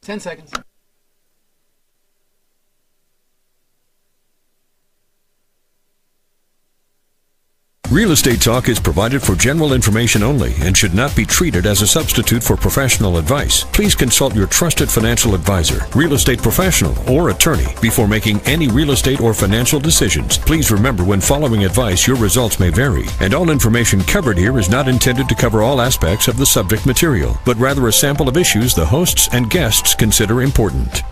10 seconds. Real Estate Talk is provided for general information only and should not be treated as a substitute for professional advice. Please consult your trusted financial advisor, real estate professional, or attorney before making any real estate or financial decisions. Please remember, when following advice, your results may vary, and all information covered here is not intended to cover all aspects of the subject material, but rather a sample of issues the hosts and guests consider important.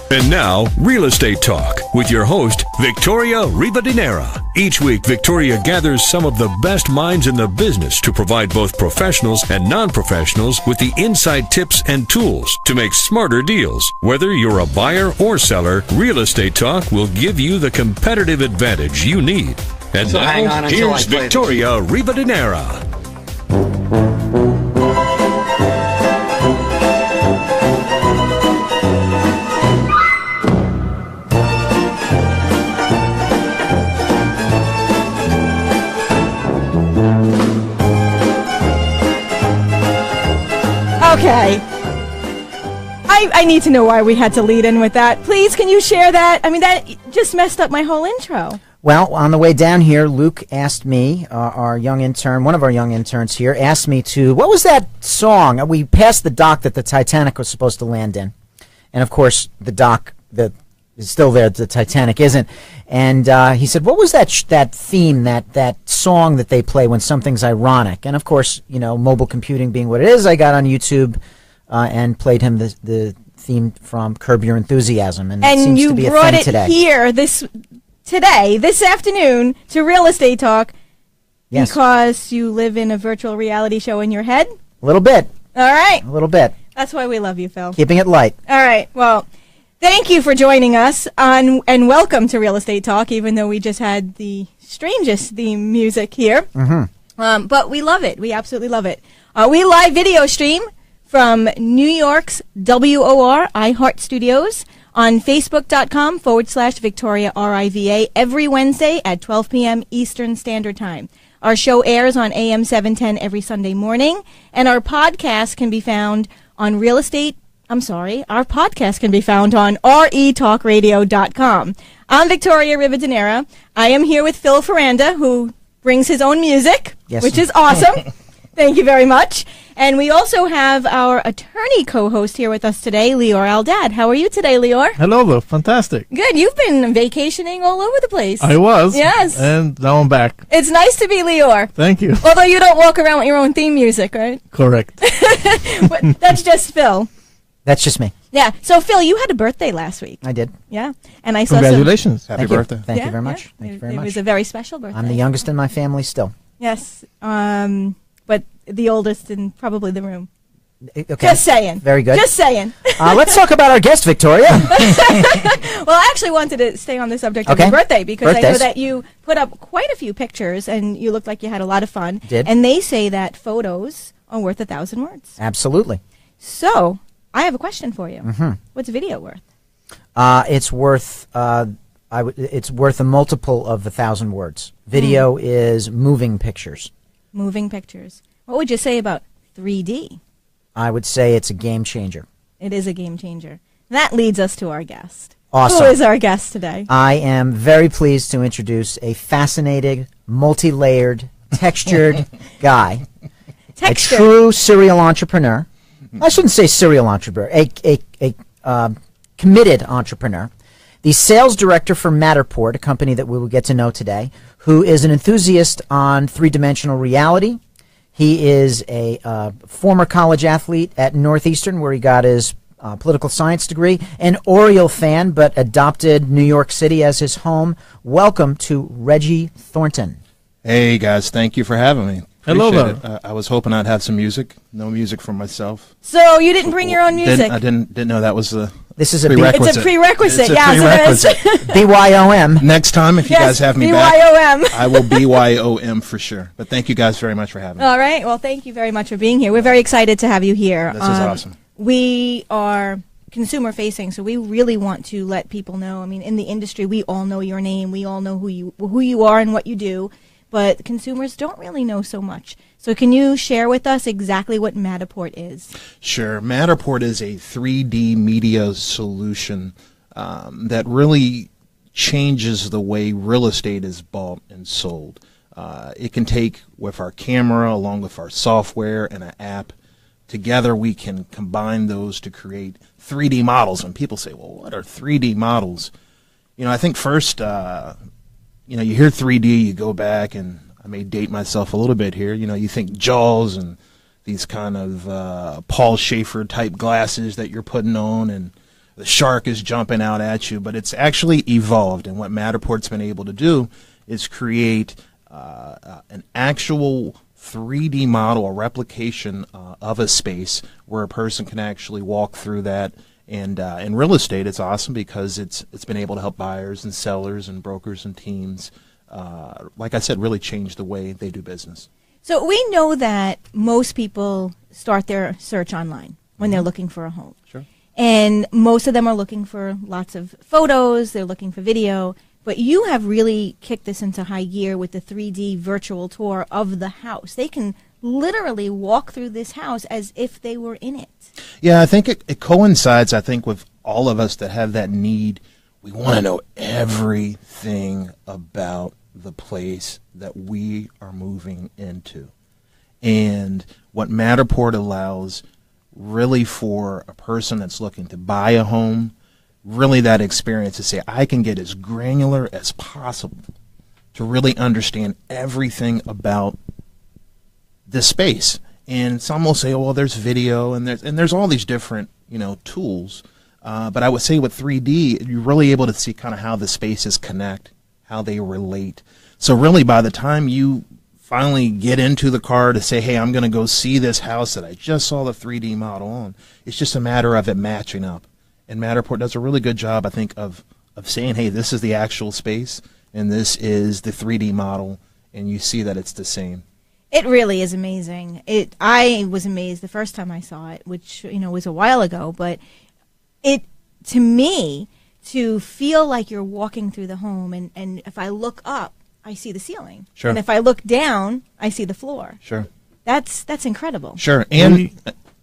And now, Real Estate Talk with your host, Victoria Rivadeneira. Each week, Victoria gathers some of the best minds in the business to provide both professionals and non-professionals with the inside tips and tools to make smarter deals. Whether you're a buyer or seller, Real Estate Talk will give you the competitive advantage you need. And So hang on now, until here's I play Victoria Rivadeneira. Okay. I need to know why we had to lead in with that. Please, can you share that? I mean, that just messed up my whole intro. Well, on the way down here, Luke asked me, our young intern, one of our young interns here, asked me to, what was that song? We passed the dock that the Titanic was supposed to land in. And, of course, the dock that is still there, the Titanic isn't. And he said, what was that theme, that song that they play when something's ironic? And, of course, you know, mobile computing being what it is, I got on YouTube and played him the theme from Curb Your Enthusiasm. And it seems you to be brought a thing it today. here this afternoon, to Real Estate Talk, Yes. because you live in a virtual reality show in your head? A little bit. All right. A little bit. That's why we love you, Phil. Keeping it light. All right. Well, thank you for joining us and welcome to Real Estate Talk, even though we just had the strangest theme music here. Mm-hmm. But we love it. We absolutely love it. We live video stream from New York's WOR iHeart Studios on Facebook.com/Victoria RIVA every Wednesday at 12 p.m. Eastern Standard Time. Our show airs on AM 710 every Sunday morning, and our podcast can be found on our podcast can be found on retalkradio.com. I'm Victoria Rivadeneira. I am here with Phil Faranda, who brings his own music, Yes. which is awesome. Thank you very much. And we also have our attorney co-host here with us today, Lior Aldad. How are you today, Lior? Hello, though. Fantastic. Good. You've been vacationing all over the place. I was. Yes. And now I'm back. It's nice to be Lior. Thank you. Although you don't walk around with your own theme music, right? Correct. But that's just Phil. That's just me. Yeah. So, Phil, you had a birthday last week. I did. Yeah. And I saw Congratulations. Happy Thank you. birthday. Thank you very much. Thank you very It much. was a very special birthday. I'm the youngest in my family still. Yes. But the oldest in probably the room. Okay. Just saying. Very good. Just saying. Let's talk about our guest, Victoria. Well, I actually wanted to stay on the subject of Okay. your birthday because I know Birthdays. that you put up quite a few pictures and you looked like you had a lot of fun. Did. And they say that photos are worth 1,000 words. Absolutely. So, I have a question for you. Mm-hmm. What's video worth? It's worth. It's worth a multiple of 1,000 words. Video is moving pictures. Moving pictures. What would you say about 3D? I would say it's a game changer. It is a game changer. That leads us to our guest. Awesome. Who is our guest today? I am very pleased to introduce a fascinating, multi-layered, textured guy. Texture. A true serial entrepreneur. I shouldn't say serial entrepreneur. A committed entrepreneur. The sales director for Matterport, a company that we will get to know today, who is an enthusiast on three-dimensional reality. He is a former college athlete at Northeastern, where he got his political science degree, an Oriole fan, but adopted New York City as his home. Welcome to Reggie Thornton. Hey, guys. Thank you for having me. Hello Appreciate there. it. I was hoping I'd have some music. No music from myself. So, you didn't bring your own music? I didn't know that was the This is a prerequisite. It's a prerequisite. It's a Yes, prerequisite. it is. BYOM. Next time, if you Yes, guys have me BYOM. back, I will BYOM for sure. But thank you guys very much for having me. All right. Well, thank you very much for being here. We're very excited to have you here. This is awesome. We are consumer facing, so we really want to let people know. I mean, in the industry, we all know your name. We all know who you are and what you do. but consumers don't really know so much. So can you share with us exactly what Matterport is? Sure. Matterport is a 3D media solution that really changes the way real estate is bought and sold. It can take with our camera along with our software and an app. Together we can combine those to create 3D models. When people say, well, what are 3D models? I think first, you hear 3D, you go back, and I may date myself a little bit here. You think Jaws and these kind of Paul Schaefer type glasses that you're putting on, and the shark is jumping out at you. But it's actually evolved, and what Matterport's been able to do is create an actual 3D model, a replication of a space where a person can actually walk through that. And in real estate, it's awesome because it's been able to help buyers and sellers and brokers and teams, like I said, really change the way they do business. So we know that most people start their search online when they're looking for a home. Sure. And most of them are looking for lots of photos, they're looking for video, but you have really kicked this into high gear with the 3D virtual tour of the house. They can literally walk through this house as if they were in it. Yeah, I think it coincides, with all of us that have that need. We want to know everything about the place that we are moving into. And what Matterport allows really for a person that's looking to buy a home, really that experience to say, I can get as granular as possible to really understand everything about this space. And some will say, well, there's video and there's all these different, tools. But I would say with 3D, you're really able to see kind of how the spaces connect, how they relate. So really by the time you finally get into the car to say, hey, I'm going to go see this house that I just saw the 3D model on, it's just a matter of it matching up. And Matterport does a really good job, I think, of saying, hey, this is the actual space and this is the 3D model, and you see that it's the same. It really is amazing. I was amazed the first time I saw it, which was a while ago. But to me, to feel like you're walking through the home, and if I look up, I see the ceiling. Sure. And if I look down, I see the floor. Sure. That's incredible. Sure. And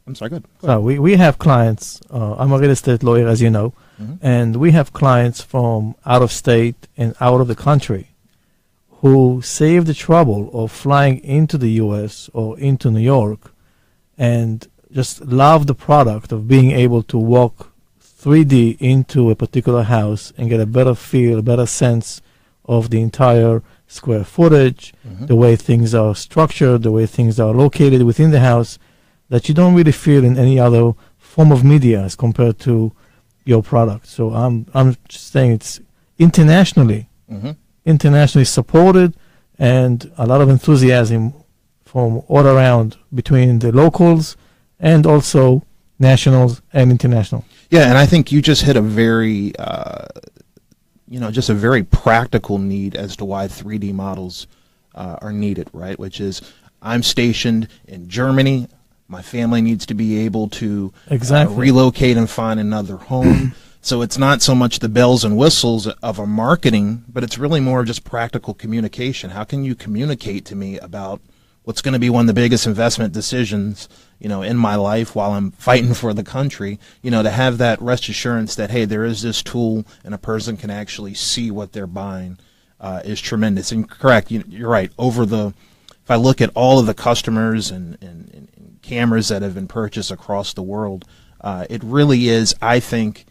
I'm sorry. Go ahead. So we have clients. I'm a real estate lawyer, as you know, and we have clients from out of state and out of the country who save the trouble of flying into the U.S. or into New York and just love the product of being able to walk 3D into a particular house and get a better feel, a better sense of the entire square footage, the way things are structured, the way things are located within the house, that you don't really feel in any other form of media as compared to your product. So I'm just saying it's internationally supported, and a lot of enthusiasm from all around between the locals and also nationals and international. Yeah, and I think you just hit a very, just a very practical need as to why 3D models are needed, right? Which is, I'm stationed in Germany. My family needs to be able to relocate and find another home. So it's not so much the bells and whistles of a marketing, but it's really more of just practical communication. How can you communicate to me about what's going to be one of the biggest investment decisions, in my life while I'm fighting for the country, to have that rest assurance that, hey, there is this tool and a person can actually see what they're buying is tremendous. And correct, you're right. If I look at all of the customers and cameras that have been purchased across the world, it really is, I think,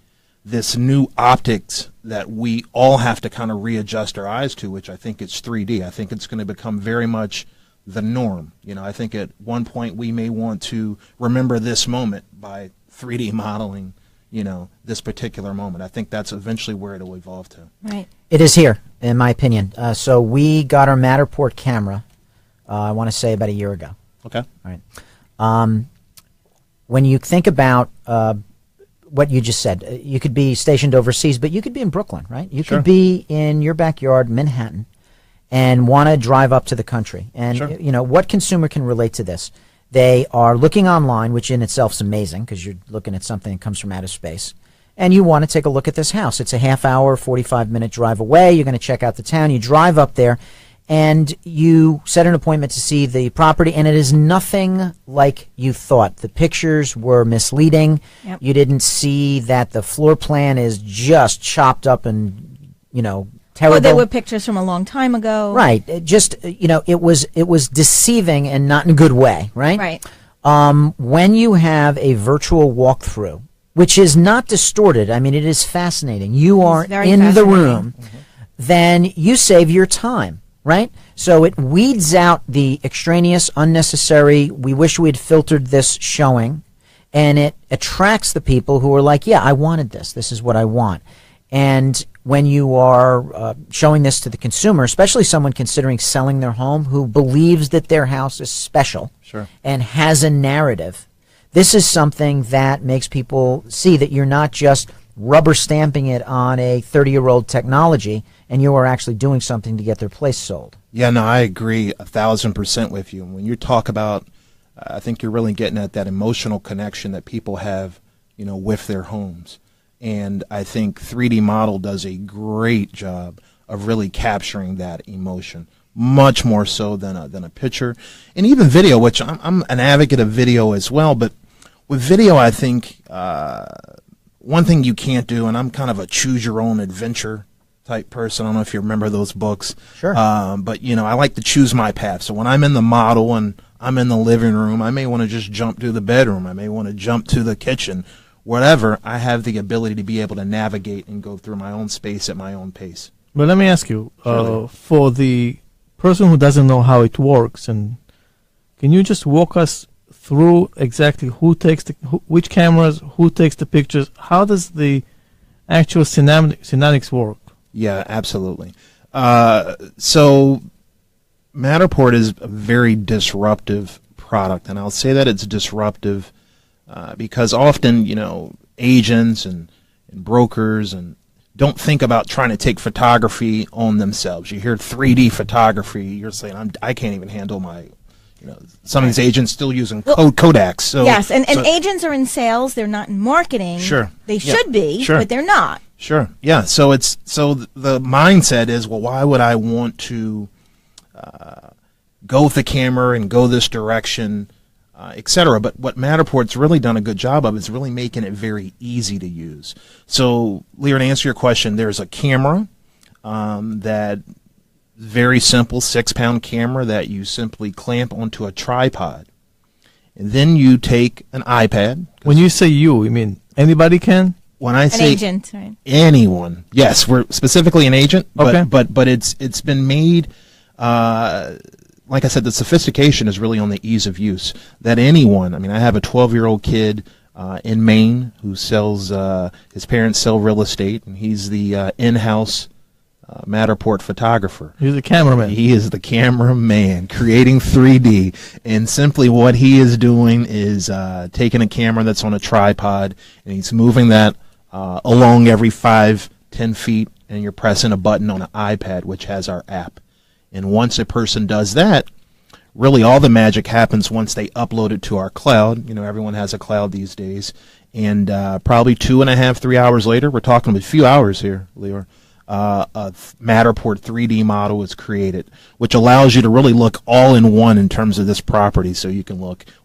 this new optics that we all have to kind of readjust our eyes to, which I think it's 3D. I think it's going to become very much the norm. I think at one point we may want to remember this moment by 3D modeling, this particular moment. I think that's eventually where it'll evolve to. Right. It is here, in my opinion. So we got our Matterport camera, I want to say about a year ago. Okay. All right. When you think about what you just said, you could be stationed overseas, but you could be in Brooklyn, right? You could be in your backyard, Manhattan, and want to drive up to the country. And, what consumer can relate to this? They are looking online, which in itself is amazing because you're looking at something that comes from outer space. And you want to take a look at this house. It's a half-hour, 45-minute drive away. You're going to check out the town. You drive up there, and you set an appointment to see the property, and it is nothing like you thought. The pictures were misleading. Yep. You didn't see that the floor plan is just chopped up and, terrible. Or they were pictures from a long time ago. Right. It just, it was deceiving and not in a good way, right? Right. When you have a virtual walkthrough, which is not distorted, I mean, it is fascinating. You are in the room, then you save your time, right? So it weeds out the extraneous, unnecessary, we wish we had filtered this showing, and it attracts the people who are like, yeah, I wanted this. This is what I want. And when you are showing this to the consumer, especially someone considering selling their home who believes that their house is special and has a narrative, this is something that makes people see that you're not just rubber stamping it on a 30-year-old technology, and you are actually doing something to get their place sold. Yeah, no, I agree 1,000% with you. When you talk about, I think you're really getting at that emotional connection that people have, with their homes. And I think 3D Model does a great job of really capturing that emotion, much more so than a picture. And even video, which I'm an advocate of video as well, but with video, I think one thing you can't do, and I'm kind of a choose-your-own-adventure type person. I don't know if you remember those books. Sure. But, I like to choose my path. So when I'm in the model and I'm in the living room, I may want to just jump to the bedroom. I may want to jump to the kitchen. Whatever, I have the ability to be able to navigate and go through my own space at my own pace. But let me ask you, for the person who doesn't know how it works, and can you just walk us through exactly who takes which cameras, who takes the pictures? How does the actual synaptics work? Yeah, absolutely. So Matterport is a very disruptive product, and I'll say that it's disruptive because often, agents and brokers and don't think about trying to take photography on themselves. You hear 3D photography, you're saying, I can't even handle my, some of these agents still using Kodaks. So, yes, and agents are in sales. They're not in marketing. Sure. They should be, but they're not. Sure. Yeah. So the mindset is, well, why would I want to go with the camera and go this direction, etc. But what Matterport's really done a good job of is really making it very easy to use. So, Lear, to answer your question, there's a camera that very simple 6-pound camera that you simply clamp onto a tripod, and then you take an iPad. When you say you mean anybody can? When I say an agent, right? Anyone, yes, we're specifically an agent, okay. but it's been made. Like I said, the sophistication is really on the ease of use. That anyone, I have a 12-year-old kid in Maine who sells, his parents sell real estate, and he's the in-house Matterport photographer. He's the cameraman. He is the cameraman creating 3D, and simply what he is doing is taking a camera that's on a tripod, and he's moving that along every 5-10 feet, and you're pressing a button on an iPad, which has our app. And once a person does that, really all the magic happens once they upload it to our cloud. Everyone has a cloud these days. And probably 2.5, 3 hours later, we're talking a few hours here, Leor, a Matterport 3D model is created, which allows you to really look all in one in terms of this property. So you can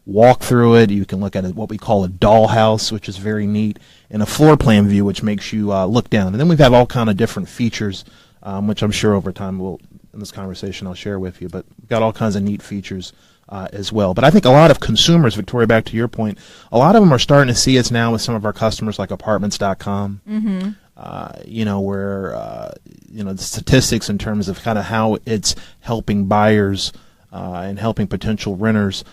walk through it. You can look at what we call a dollhouse, which is very neat, and a floor plan view, which makes you look down. And then we have all kind of different features, which I'm sure over time in this conversation I'll share with you, but we've got all kinds of neat features as well. But I think a lot of consumers, Victoria, back to your point, a lot of them are starting to see us now with some of our customers like apartments.com, where, the statistics in terms of kind of how it's helping buyers and helping potential renters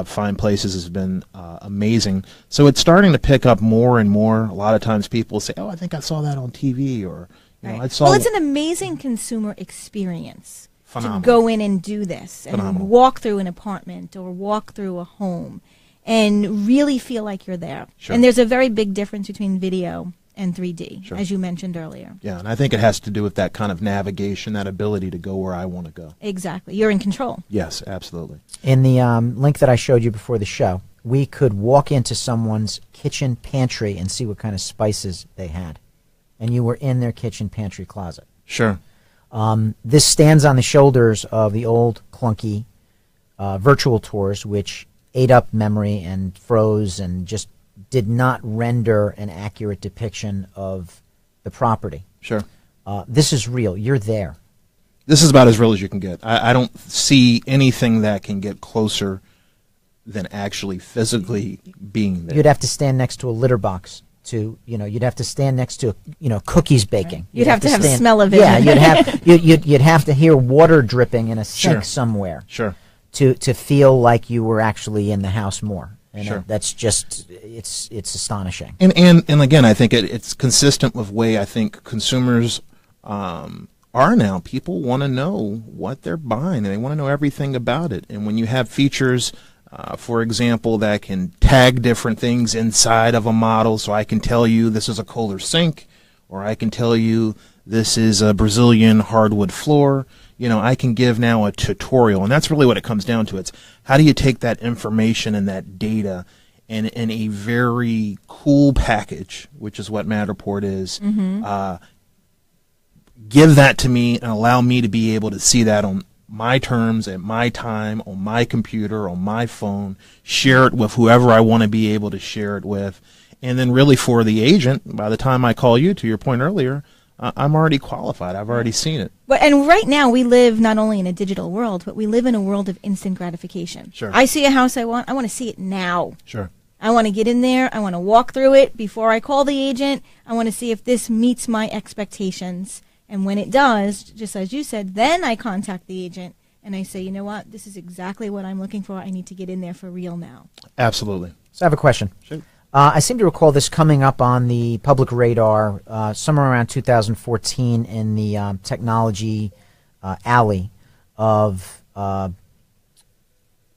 find places has been amazing. So it's starting to pick up more and more. A lot of times people say, I think I saw that on TV, or I saw. Well, it's an amazing consumer experience Phenomenal. To go in and do this and Phenomenal. walk through an apartment or walk through a home and really feel like you're there. Sure. And there's a very big difference between video and 3D, Sure. as you mentioned earlier. Yeah, and I think it has to do with that kind of navigation, that ability to go where I want to go. Exactly. You're in control. Yes, absolutely. In the link that I showed you before the show, we could walk into someone's kitchen pantry and see what kind of spices they had. And you were in their kitchen pantry closet. Sure. This stands on the shoulders of the old clunky virtual tours, which ate up memory and froze and just did not render an accurate depiction of the property. Sure. This is real. You're there. This is about as real as you can get. I don't see anything that can get closer than actually physically being there. You'd have to stand next to a litter box. You'd have to stand next to, cookies baking. You'd have to have smell of it. Yeah, you'd have to hear water dripping in a sink somewhere. Sure. To feel like you were actually in the house more. And Sure. that's just it's astonishing. And again, I think it's consistent with the way I think consumers are now. People want to know what they're buying, and they want to know everything about it. And when you have features, for example, that can tag different things inside of a model, so I can tell you this is a Kohler sink, or I can tell you this is a Brazilian hardwood floor. I can give now a tutorial, and that's really what it comes down to. It's how do you take that information and that data and in a very cool package, which is what Matterport is, give that to me and allow me to be able to see that on my terms, at my time, on my computer, on my phone, share it with whoever I want to be able to share it with. And then really for the agent, by the time I call you, to your point earlier, I'm already qualified. I've already seen it. And right now we live not only in a digital world, but we live in a world of instant gratification. Sure. I see a house I want to see it now. Sure. I want to get in there. I want to walk through it before I call the agent. I want to see if this meets my expectations. And when it does, just as you said, then I contact the agent and I say, you know what, this is exactly what I'm looking for. I need to get in there for real now. Absolutely. So I have a question. Sure. I seem to recall this coming up on the public radar somewhere around 2014 in the technology alley of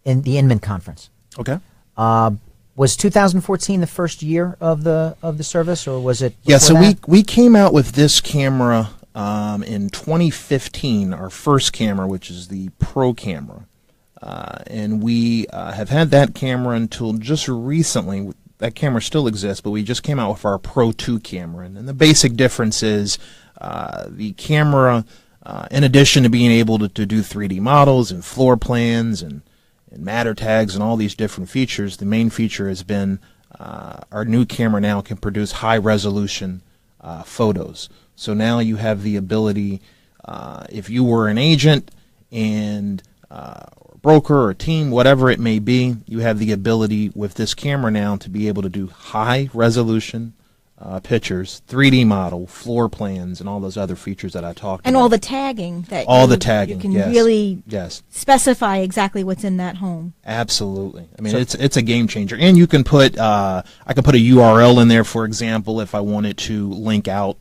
in the Inman conference. Okay. Was 2014 the first year of the service, or was it? Yeah. So that? we came out with this camera in 2015, our first camera, which is the Pro camera, and we have had that camera until just recently. That camera still exists, but we just came out with our Pro 2 camera. And the basic difference is the camera, in addition to being able to do 3D models and floor plans and matter tags and all these different features, the main feature has been our new camera now can produce high-resolution photos. So now you have the ability, if you were an agent and broker or team, whatever it may be, you have the ability with this camera now to be able to do high resolution pictures, 3D model, floor plans, and all those other features that I talked about. And all the tagging that you can really yes. specify exactly what's in that home. Absolutely. I mean, so it's a game changer. And you can put I can put a URL in there, for example, if I wanted to link out.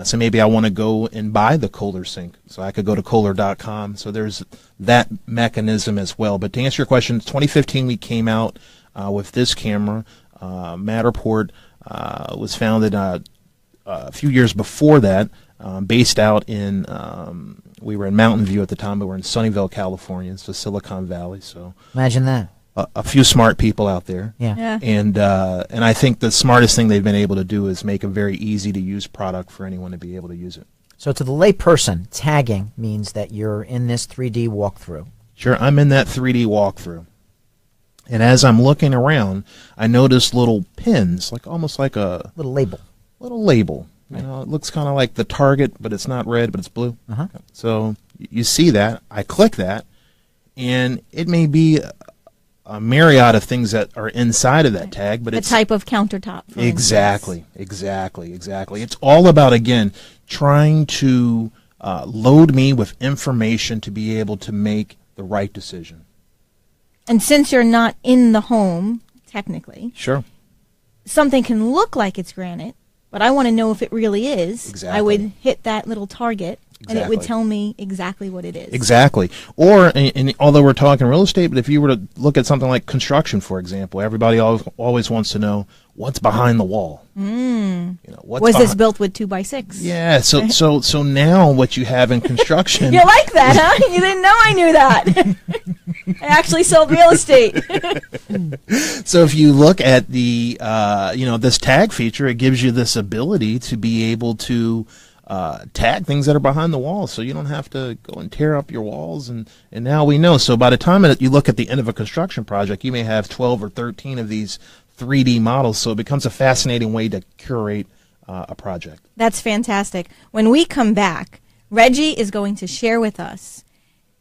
So maybe I want to go and buy the Kohler sink. So I could go to Kohler.com. So there's that mechanism as well. But to answer your question, 2015 we came out with this camera. Matterport was founded a few years before that, based out in, we were in Mountain View at the time, but we're in Sunnyvale, California. So Silicon Valley. So imagine that. A few smart people out there. Yeah. And I think the smartest thing they've been able to do is make a very easy to use product for anyone to be able to use it. So to the lay person, tagging means that you're in this 3D walkthrough. Sure, I'm in that 3D walkthrough. And as I'm looking around, I notice little pins, almost like a little label. Little label. You know, it looks kind of like the Target, but it's not red, but it's blue. Uh-huh. So you see that. I click that, and it may be a myriad of things that are inside of that tag, but the it's type of countertop. Exactly. It's all about, again, trying to load me with information to be able to make the right decision. And since you're not in the home, technically, Sure. something can look like it's granite, but I want to know if it really is. Exactly. I would hit that little target, and it would Exactly. tell me exactly what it is. Exactly. Or, and although we're talking real estate, but if you were to look at something like construction, for example, everybody always wants to know what's behind the wall. You know, Was this built with 2x6? Yeah. So now what you have in construction. You like that, huh? You didn't know I knew that. I actually sold real estate. So if you look at the this tag feature, it gives you this ability to be able to tag things that are behind the walls, so you don't have to go and tear up your walls. And now we know. So by the time that you look at the end of a construction project, you may have 12 or 13 of these 3D models. So it becomes a fascinating way to curate a project. That's fantastic. When we come back, Reggie is going to share with us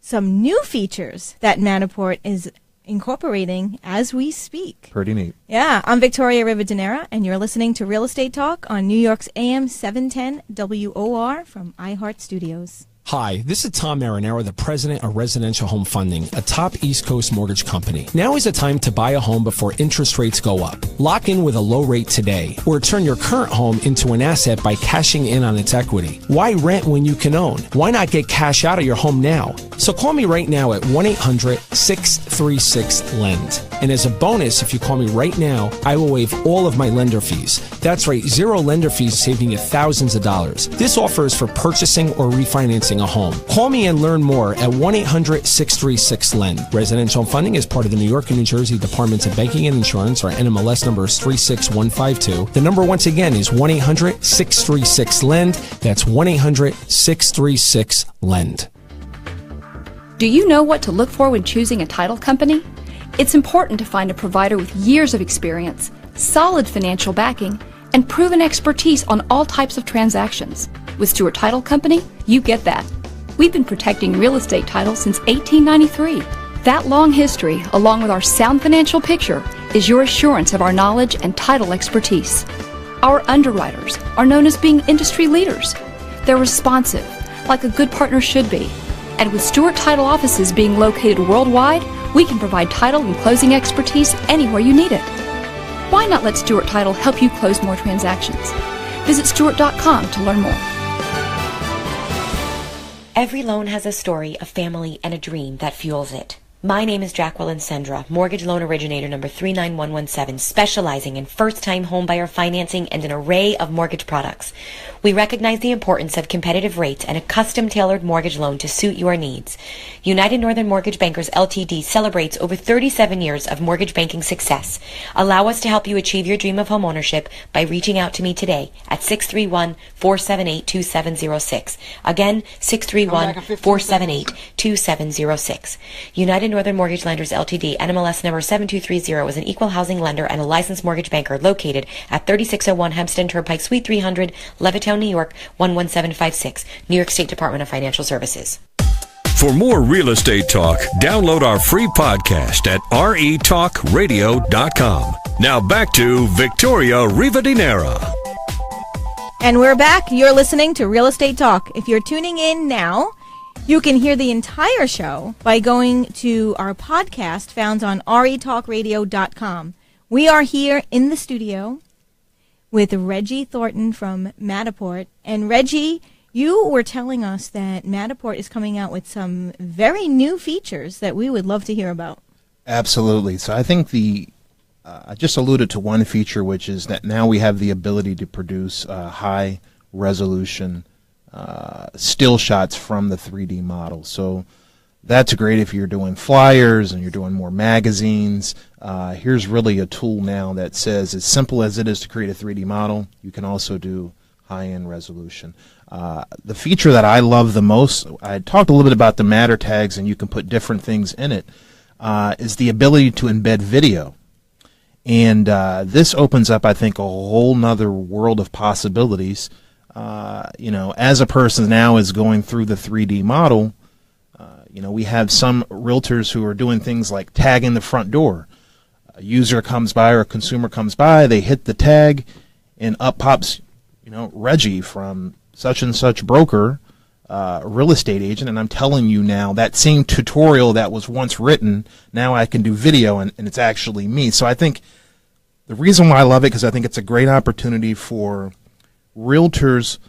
some new features that Matterport is incorporating as we speak. Pretty neat. Yeah, I'm Victoria Rivadeneira, and you're listening to Real Estate Talk on New York's AM 710 WOR from iHeart Studios. Hi, this is Tom Marinero, the president of Residential Home Funding, a top East Coast mortgage company. Now is the time to buy a home before interest rates go up. Lock in with a low rate today, or turn your current home into an asset by cashing in on its equity. Why rent when you can own? Why not get cash out of your home now? So call me right now at 1-800-636-LEND. And as a bonus, if you call me right now, I will waive all of my lender fees. That's right, zero lender fees, saving you thousands of dollars. This offer is for purchasing or refinancing a home. Call me and learn more at 1-800-636-LEND. Residential funding is part of the New York and New Jersey Departments of Banking and Insurance. Our NMLS number is 36152. The number once again is 1-800-636-LEND. That's 1-800-636-LEND. Do you know what to look for when choosing a title company? It's important to find a provider with years of experience, solid financial backing, and proven expertise on all types of transactions. With Stewart Title Company, you get that. We've been protecting real estate titles since 1893. That long history, along with our sound financial picture, is your assurance of our knowledge and title expertise. Our underwriters are known as being industry leaders. They're responsive, like a good partner should be. And with Stewart Title offices being located worldwide, we can provide title and closing expertise anywhere you need it. Why not let Stewart Title help you close more transactions? Visit Stewart.com to learn more. Every loan has a story, a family, and a dream that fuels it. My name is Jacqueline Sendra, mortgage loan originator number 39117, specializing in first-time homebuyer financing and an array of mortgage products. We recognize the importance of competitive rates and a custom-tailored mortgage loan to suit your needs. United Northern Mortgage Bankers Ltd. celebrates over 37 years of mortgage banking success. Allow us to help you achieve your dream of homeownership by reaching out to me today at 631-478-2706. Again, 631-478-2706. United Northern Mortgage Lenders Ltd. NMLS number 7230 is an equal housing lender and a licensed mortgage banker located at 3601 Hempstead Turnpike, Suite 300, Levittown, New York 11756, New York State Department of Financial Services. For more real estate talk, download our free podcast at retalkradio.com. Now back to Victoria Rivadeneira. And we're back. You're listening to Real Estate Talk. If you're tuning in now, you can hear the entire show by going to our podcast found on retalkradio.com. We are here in the studio with Reggie Thornton from Matterport. And Reggie, you were telling us that Matterport is coming out with some very new features that we would love to hear about. Absolutely. So I think I just alluded to one feature, which is that now we have the ability to produce high resolution still shots from the 3D model. So that's great if you're doing flyers and you're doing more magazines. Here's really a tool now that says, as simple as it is to create a 3D model, you can also do high-end resolution. The feature that I love the most, I talked a little bit about the matter tags, and you can put different things in it, is the ability to embed video. And this opens up, I think, a whole nother world of possibilities. As a person now is going through the 3D model, we have some realtors who are doing things like tagging the front door. A user comes by or a consumer comes by, they hit the tag, and up pops, Reggie from such and such broker, real estate agent, and I'm telling you now that same tutorial that was once written, now I can do video, and it's actually me. So I think the reason why I love it, because I think it's a great opportunity for realtors.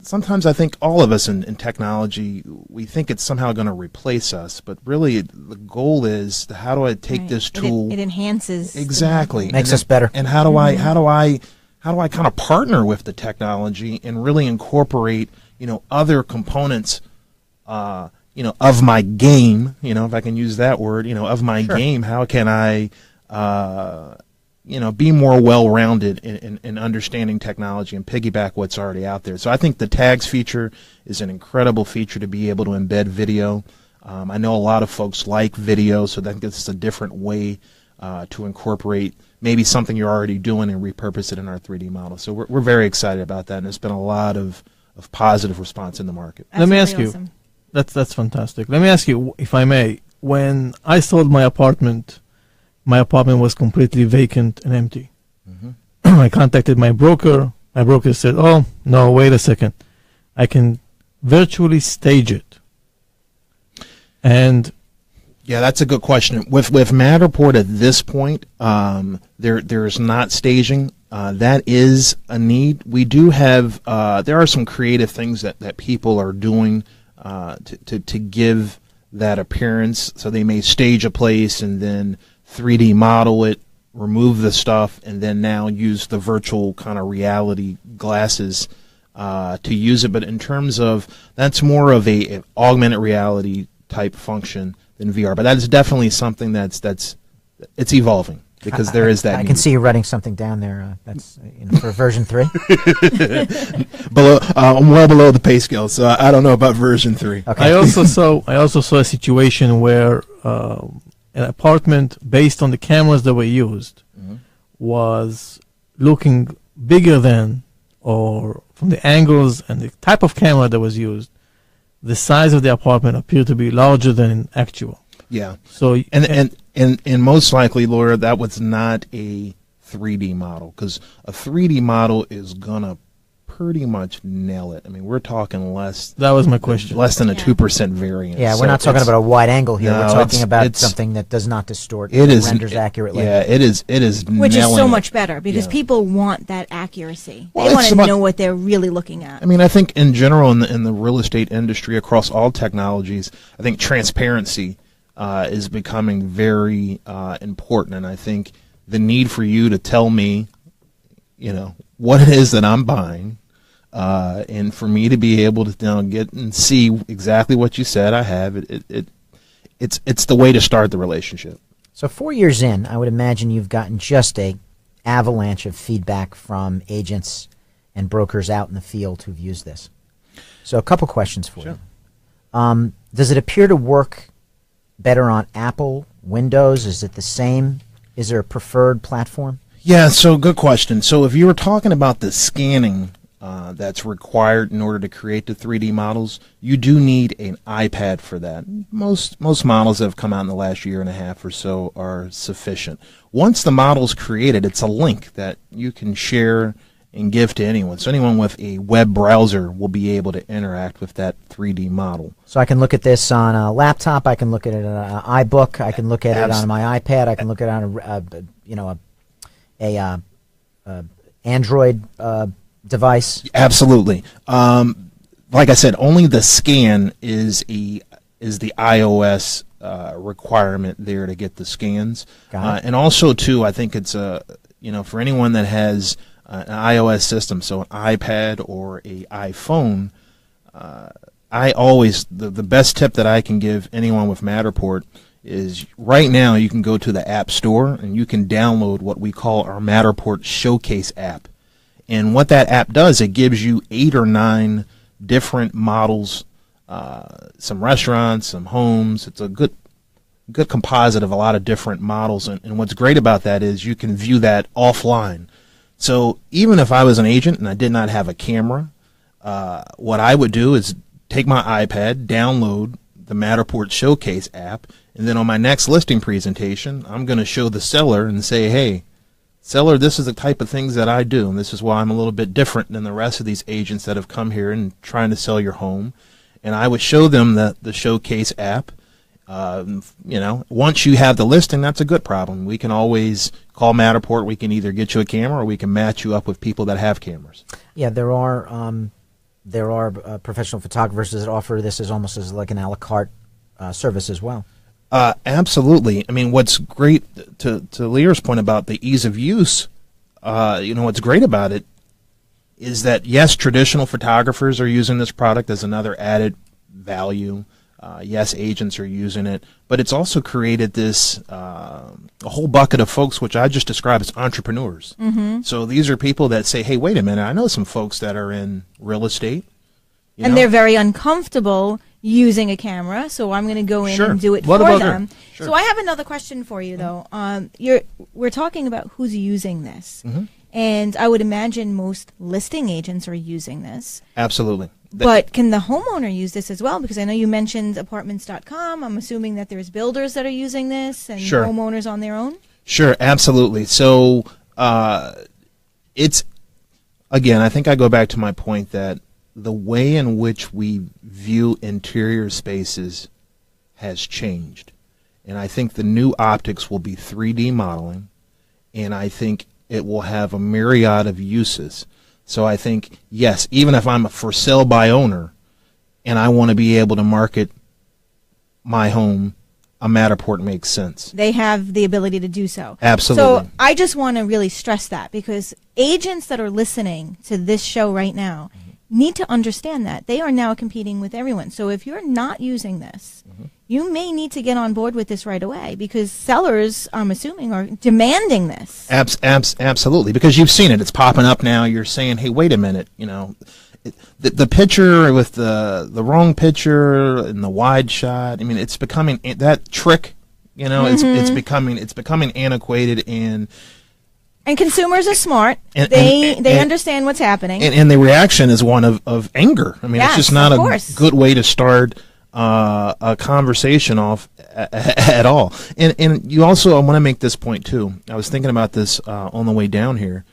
Sometimes I think all of us in technology, we think it's somehow going to replace us, but really the goal is, how do I take this tool? It enhances. Exactly. Makes us better. And how do I kind of partner with the technology and really incorporate, other components, of my game, if I can use that word, of my game. How can I be more well-rounded in understanding technology and piggyback what's already out there. So I think the tags feature is an incredible feature to be able to embed video. I know a lot of folks like video, so that gives us a different way to incorporate maybe something you're already doing and repurpose it in our 3D model. So we're very excited about that, and there's been a lot of positive response in the market. Let me ask really you, awesome. that's fantastic. Let me ask you, if I may, when I sold my apartment was completely vacant and empty. I contacted my broker. My broker said, "Oh, no, wait a second. I can virtually stage it." And yeah, that's a good question. With Matterport at this point, there's not staging. That is a need. We do have, there are some creative things that people are doing to give that appearance. So they may stage a place and then 3D model it, remove the stuff, and then now use the virtual kind of reality glasses to use it. But in terms of, that's more of an augmented reality type function than VR. But that is definitely something that's it's evolving, because there is that I need. can see you writing something down there. That's for version 3. I'm well below the pay scale, so I don't know about version 3. Okay. I also saw a situation where an apartment, based on the cameras that were used, was looking bigger than, or from the angles and the type of camera that was used, the size of the apartment appeared to be larger than actual. Yeah. So and most likely, Laura, that was not a 3D model, because a 3D model is gonna pretty much nail it. I mean, we're talking less. That was my question. Less than a 2% variance. Yeah, So we're not talking about a wide angle here. No, we're talking about it's something that does not distort. It is renders accurately. Yeah, it is. Which is so nailing much it. better, because Yeah. people want that accuracy. Well, They it's want to about- know what they're really looking at. I mean, I think in general in the real estate industry across all technologies, I think transparency is becoming very important, and I think the need for you to tell me, what it is that I'm buying, and for me to be able to get and see exactly what you said I have, it's the way to start the relationship. So 4 years in, I would imagine you've gotten just a avalanche of feedback from agents and brokers out in the field who've used this. So a couple questions for you. Does it appear to work better on Apple, Windows? Is it the same? Is there a preferred platform? Yeah, so good question. So if you were talking about the scanning that's required in order to create the 3D models, you do need an iPad for that. Most models that have come out in the last year and a half or so are sufficient. Once the model's created, it's a link that you can share and give to anyone. So anyone with a web browser will be able to interact with that 3D model. So I can look at this on a laptop. I can look at it on an iBook. I can look at it on my iPad. I can look at it on a Android device. Absolutely. Like I said, only the scan is the iOS requirement there to get the scans. And also, too, I think it's for anyone that has an iOS system, so an iPad or a iPhone, the best tip that I can give anyone with Matterport is right now you can go to the App Store and you can download what we call our Matterport Showcase app. And what that app does, it gives you 8 or 9 different models, some restaurants, some homes. It's a good composite of a lot of different models. And what's great about that is you can view that offline. So even if I was an agent and I did not have a camera, what I would do is take my iPad, download the Matterport Showcase app, and then on my next listing presentation, I'm going to show the seller and say, hey, seller, this is the type of things that I do, and this is why I'm a little bit different than the rest of these agents that have come here and trying to sell your home. And I would show them the Showcase app. Once you have the listing, that's a good problem. We can always call Matterport. We can either get you a camera or we can match you up with people that have cameras. Yeah, there are professional photographers that offer this as almost as like an a la carte service as well. Absolutely. I mean, what's great to Lear's point about the ease of use, what's great about it is that, yes, traditional photographers are using this product as another added value. Yes, agents are using it, but it's also created this a whole bucket of folks, which I just described as entrepreneurs. So these are people that say, hey, wait a minute, I know some folks that are in real estate. And they're very uncomfortable using a camera, so I'm going to go in Sure. and do it What for about them. Sure. So I have another question for you, though. We're talking about who's using this, and I would imagine most listing agents are using this. Absolutely. But can the homeowner use this as well? Because I know you mentioned apartments.com. I'm assuming that there's builders that are using this and Sure. homeowners on their own. Sure, absolutely. So it's, again, I think I go back to my point that the way in which we view interior spaces has changed. And I think the new optics will be 3D modeling, and I think it will have a myriad of uses. So I think, yes, even if I'm a for sale by owner and I want to be able to market my home, a Matterport makes sense. They have the ability to do so. Absolutely. So I just want to really stress that, because agents that are listening to this show right now need to understand that they are now competing with everyone. So if you're not using this, you may need to get on board with this right away, because sellers, I'm assuming, are demanding this. Absolutely, because you've seen it. It's popping up now. You're saying, hey, wait a minute, the picture with the wrong picture and the wide shot. I mean, it's becoming that trick. It's becoming antiquated, and consumers are smart. And They understand what's happening. and the reaction is one of anger. I mean, Yes, it's just not of a course. good way to start a conversation off at all. And you also, I want to make this point too. I was thinking about this on the way down here.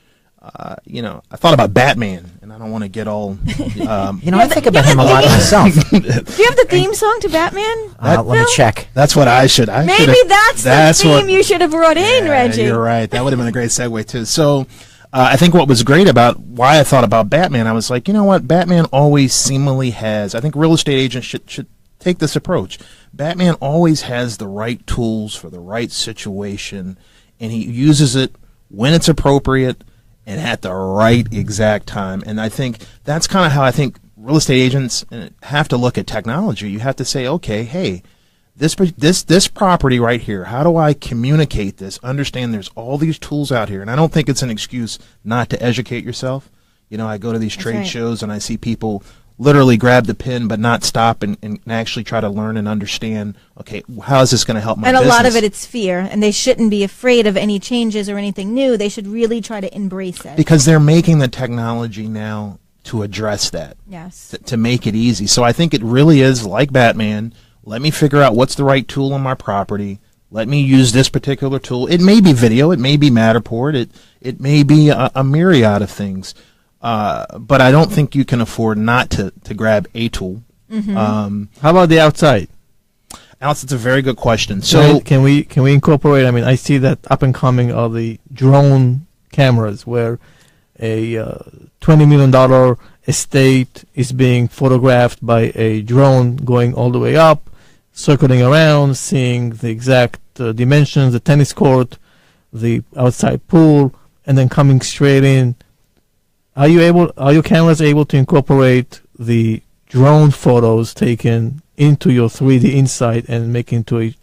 I thought about Batman, and I don't want to get all. I think about him a lot myself. Do you have the theme song to Batman? Let me check. That's what I should. Maybe that's the theme you should have brought in, Yeah, Reggie. You're right. That would have been a great segue too. So, I think what was great about why I thought about Batman, I was like, you know what? Batman always seemingly has. I think real estate agents should take this approach. Batman always has the right tools for the right situation, and he uses it when it's appropriate and at the right exact time. And I think that's kind of how I think real estate agents have to look at technology. You have to say, okay, hey, this property right here, how do I communicate this? Understand there's all these tools out here. And I don't think it's an excuse not to educate yourself. I go to these trade shows and I see people literally grab the pen but not stop and actually try to learn and understand, okay, how is this going to help my business? And a lot of it's fear, and they shouldn't be afraid of any changes or anything new. They should really try to embrace it. Because they're making the technology now to address that. Yes. To make it easy. So I think it really is like Batman. Let me figure out what's the right tool on my property. Let me use this particular tool. It may be video. It may be Matterport. It may be a myriad of things. But I don't think you can afford not to grab a tool. How about the outside? Alex, it's a very good question. So Can we incorporate? I mean, I see that up and coming are the drone cameras, where a $20 million estate is being photographed by a drone going all the way up, circling around, seeing the exact dimensions, the tennis court, the outside pool, and then coming straight in. Are your cameras able to incorporate the drone photos taken into your 3D Insight and make into a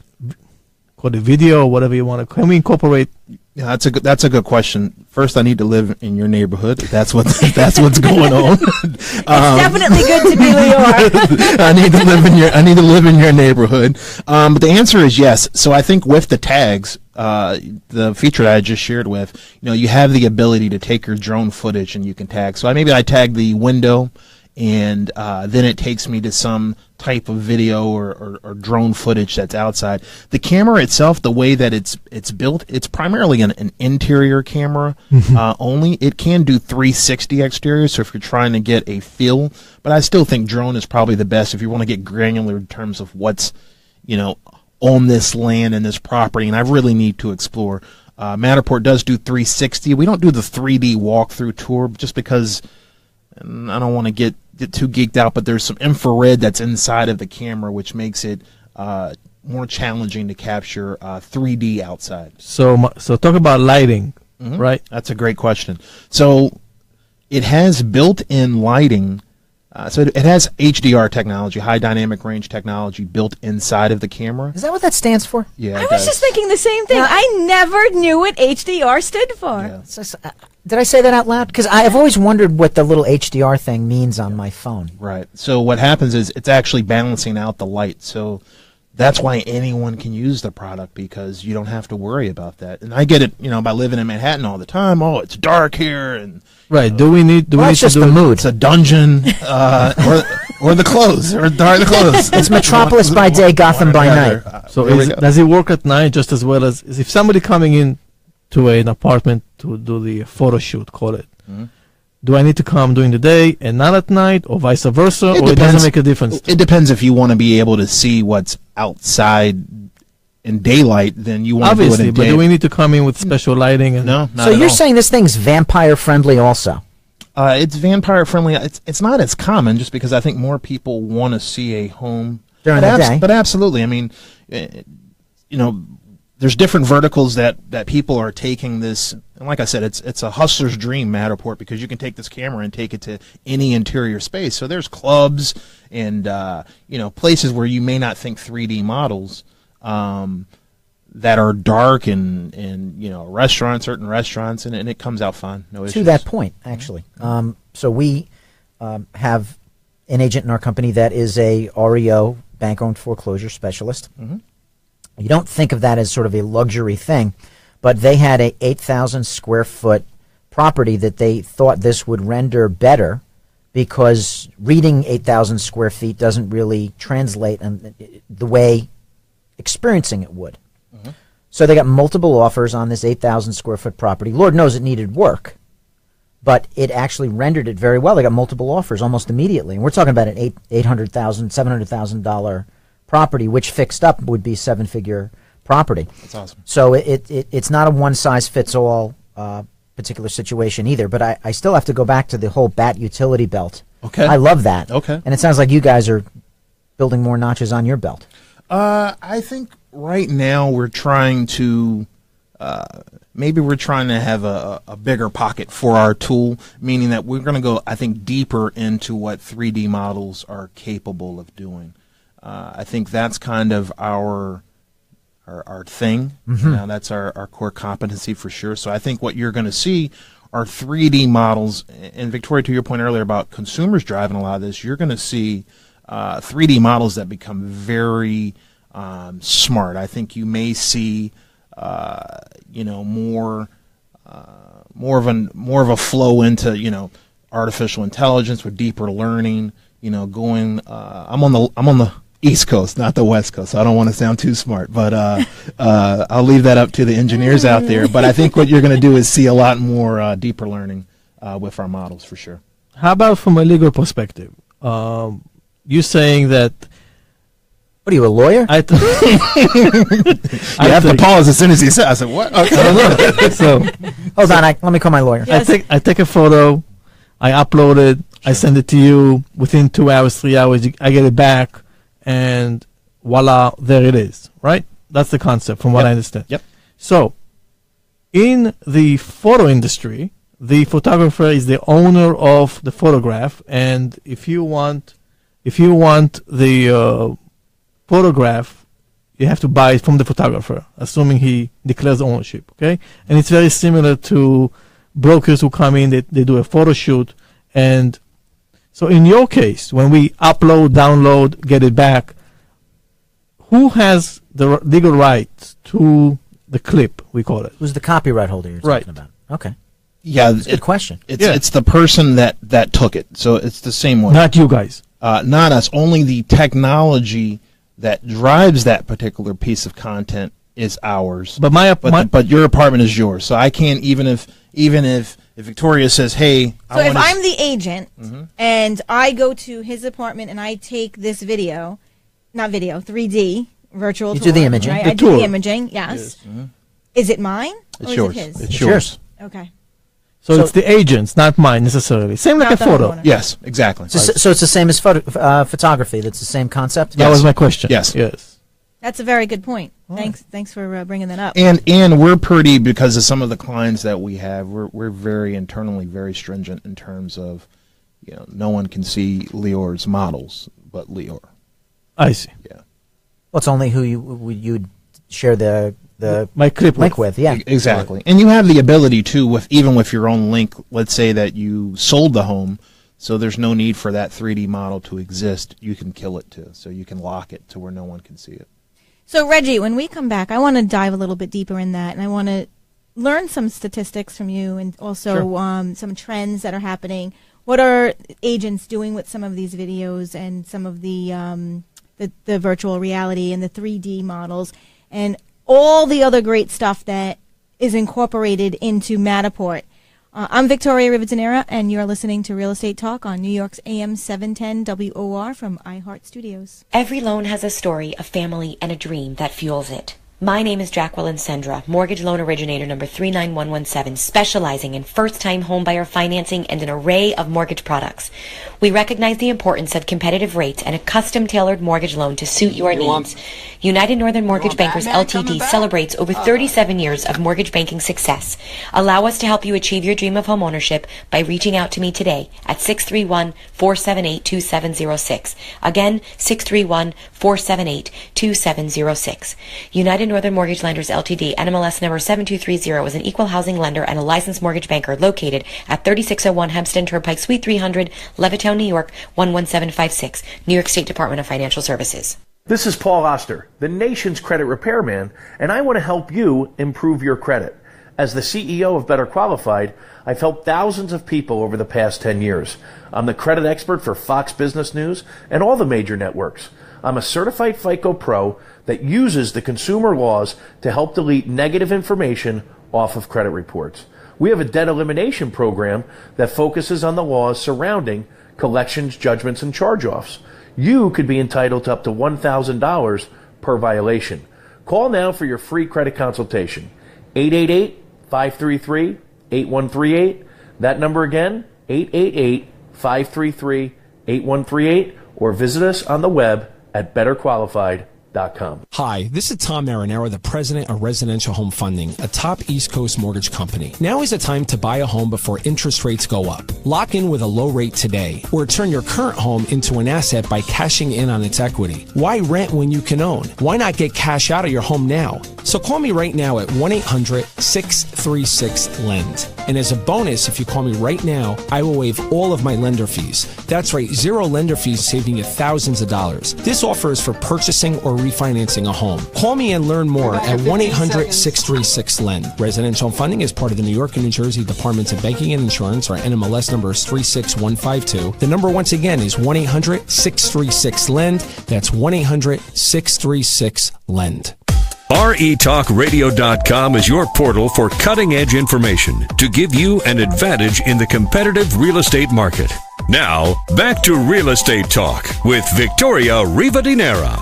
video or whatever you want to? Can we incorporate? Yeah, that's a good question. First, I need to live in your neighborhood. That's what's going on. It's definitely good to be Leora. I need to live in your neighborhood. But the answer is yes. So I think with the tags, the feature that I just shared with, you have the ability to take your drone footage and you can tag. So maybe I tag the window, and then it takes me to some type of video or drone footage that's outside. The camera itself, the way that it's built, it's primarily an interior camera only. It can do 360 exterior, so if you're trying to get a feel, but I still think drone is probably the best if you want to get granular in terms of what's on this land and this property, and I really need to explore. Matterport does do 360. We don't do the 3D walkthrough tour just because I don't want to get too geeked out, but there's some infrared that's inside of the camera which makes it more challenging to capture 3D outside. So talk about lighting, right? That's a great question. So it has built-in lighting So it has HDR technology, high dynamic range technology, built inside of the camera. Is that what that stands for? Yeah, I was just thinking the same thing. I never knew what HDR stood for. Yeah. Did I say that out loud? Because I've always wondered what the little HDR thing means on my phone. Right. So what happens is it's actually balancing out the light. So that's why anyone can use the product, because you don't have to worry about that. And I get it, by living in Manhattan all the time. Oh, it's dark here, and right. Do we need it's just the mood. It's a dungeon, or the clothes, or dark clothes. It's Metropolis by day, Gotham by night. So does it work at night just as well as if somebody coming in to an apartment to do the photo shoot, call it? Mm-hmm. Do I need to come during the day and not at night, or vice versa, or it doesn't make a difference? It depends. If you want to be able to see what's outside in daylight, then you want obviously, to do it in but do we need to come in with special lighting? And no, not so at you're all. saying this thing's vampire friendly also? It's vampire friendly. It's not as common, just because I think more people want to see a home during the day. But absolutely, I mean, there's different verticals that people are taking this, and like I said, it's a hustler's dream, Matterport, because you can take this camera and take it to any interior space. So there's clubs and places where you may not think 3D models, that are dark and restaurants, certain restaurants, and it comes out fine. No issues. To that point, actually, so we have an agent in our company that is a REO, bank-owned foreclosure specialist. Mm-hmm. You don't think of that as sort of a luxury thing, but they had a 8,000 square foot property that they thought this would render better, because reading 8,000 square feet doesn't really translate in the way experiencing it would. Mm-hmm. So they got multiple offers on this 8,000 square foot property. Lord knows it needed work, but it actually rendered it very well. They got multiple offers almost immediately. And we're talking about an $800,000, $700,000 property, which fixed up would be seven-figure property. That's awesome. So it's not a one-size-fits-all particular situation either, but I still have to go back to the whole bat utility belt. Okay. I love that. Okay. And it sounds like you guys are building more notches on your belt. I think right now we're trying to maybe we're trying to have a bigger pocket for our tool, meaning that we're going to go, I think, deeper into what 3D models are capable of doing. I think that's kind of our thing. Mm-hmm. That's our core competency for sure. So I think what you're going to see are 3D models. And Victoria, to your point earlier about consumers driving a lot of this, you're going to see 3D models that become very smart. I think you may see more of a flow into artificial intelligence with deeper learning. Going. I'm on the East Coast, not the West Coast. So I don't want to sound too smart, but I'll leave that up to the engineers out there. But I think what you're going to do is see a lot more deeper learning with our models for sure. How about from a legal perspective? You saying that? What are you, a lawyer? You have to pause as soon as he said. I said, "What?" Okay. So hold on. Let me call my lawyer. Yes. I take a photo, I upload it, I send it to you. Within 2 hours, 3 hours, I get it back, and voila, there it is. Right? That's the concept, from what I understand. Yep. So, in the photo industry, the photographer is the owner of the photograph, and if you want the photograph, you have to buy it from the photographer, assuming he declares ownership. Okay, and it's very similar to brokers who come in. They do a photo shoot, and so in your case, when we upload, download, get it back, who has the legal right to the clip? We call it. Who's the copyright holder you're talking about? Okay. Yeah, that's a good question. It's the person that took it, so it's the same one. Not you guys. Not us. Only the technology that drives that particular piece of content is ours. But but your apartment is yours. So I can't, even if Victoria says, "Hey," so if I'm the agent and I go to his apartment and I take this 3D virtual tour. You do the imaging. Right? I do the imaging. Yes. Mm-hmm. Is it mine? It's or yours. Is it his? It's yours. Okay. So it's the agent's, not mine necessarily. Same like a photo. Yes, exactly. So it's the same as photography. That's the same concept. That was my question. Yes. That's a very good point. Thanks for bringing that up. And we're pretty, because of some of the clients that we have, we're very internally very stringent in terms of, no one can see Lior's models but Lior. I see. Yeah. Well, it's only who you'd share the My clip link with. Yeah. Exactly. And you have the ability to, even with your own link, let's say that you sold the home, so there's no need for that 3D model to exist. You can kill it too. So you can lock it to where no one can see it. So, Reggie, when we come back, I want to dive a little bit deeper in that, and I want to learn some statistics from you and also some trends that are happening. What are agents doing with some of these videos and some of the virtual reality and the 3D models and all the other great stuff that is incorporated into Matterport? I'm Victoria Rivadeneira, and you're listening to Real Estate Talk on New York's AM 710 WOR from iHeart Studios. Every loan has a story, a family, and a dream that fuels it. My name is Jacqueline Sendra, mortgage loan originator number 39117, specializing in first-time homebuyer financing and an array of mortgage products. We recognize the importance of competitive rates and a custom-tailored mortgage loan to suit your needs. United Northern Mortgage Bankers Ltd. celebrates over 37 years of mortgage banking success. Allow us to help you achieve your dream of home ownership by reaching out to me today at 631-478-2706. Again, 631-478-2706. United Northern Mortgage Lenders Ltd. NMLS number 7230 is an equal housing lender and a licensed mortgage banker located at 3601 Hempstead Turnpike, Suite 300, Levittown, New York 11756, New York State Department of Financial Services. This is Paul Oster, the nation's credit repairman, and I want to help you improve your credit. As the CEO of Better Qualified, I've helped thousands of people over the past 10 years. I'm the credit expert for Fox Business News and all the major networks. I'm a certified FICO Pro that uses the consumer laws to help delete negative information off of credit reports. We have a debt elimination program that focuses on the laws surrounding collections, judgments, and charge-offs. You could be entitled to up to $1,000 per violation. Call now for your free credit consultation. 888-533-8138. That number again, 888-533-8138, or visit us on the web at betterqualified.com. Hi, this is Tom Marinero, the president of Residential Home Funding, a top East Coast mortgage company. Now is the time to buy a home before interest rates go up. Lock in with a low rate today, or turn your current home into an asset by cashing in on its equity. Why rent when you can own? Why not get cash out of your home now? So call me right now at 1-800-636-LEND. And as a bonus, if you call me right now, I will waive all of my lender fees. That's right, zero lender fees, saving you thousands of dollars. This offer is for purchasing or refinancing a home. Call me and learn more at 1-800-636-LEND. Residential funding is part of the New York and New Jersey Departments of Banking and Insurance. Our NMLS number is 36152. The number once again is 1-800-636-LEND. That's 1-800-636-LEND. RETalkRadio.com is your portal for cutting-edge information to give you an advantage in the competitive real estate market. Now, back to Real Estate Talk with Victoria Rivadeneira.